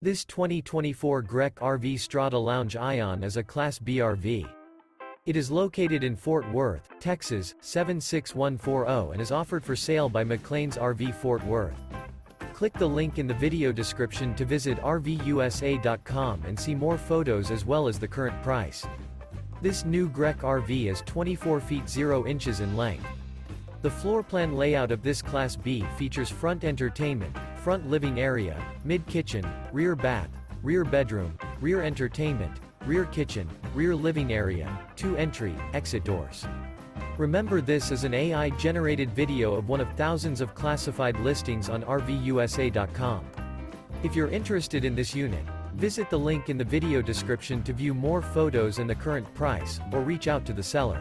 This 2024 Grech RV Strada Lounge Ion is a Class B RV. It is located in Fort Worth, Texas, 76140 and is offered for sale by McClain's RV Fort Worth. Click the link in the video description to visit RVUSA.com and see more photos as well as the current price. This new Grech RV is 24 feet 0 inches in length. The floor plan layout of this Class B features front entertainment, front living area, mid-kitchen, rear bath, rear bedroom, rear entertainment, rear kitchen, rear living area, 2 entry, exit doors. Remember, this is an AI-generated video of one of thousands of classified listings on RVUSA.com. If you're interested in this unit, visit the link in the video description to view more photos and the current price, or reach out to the seller.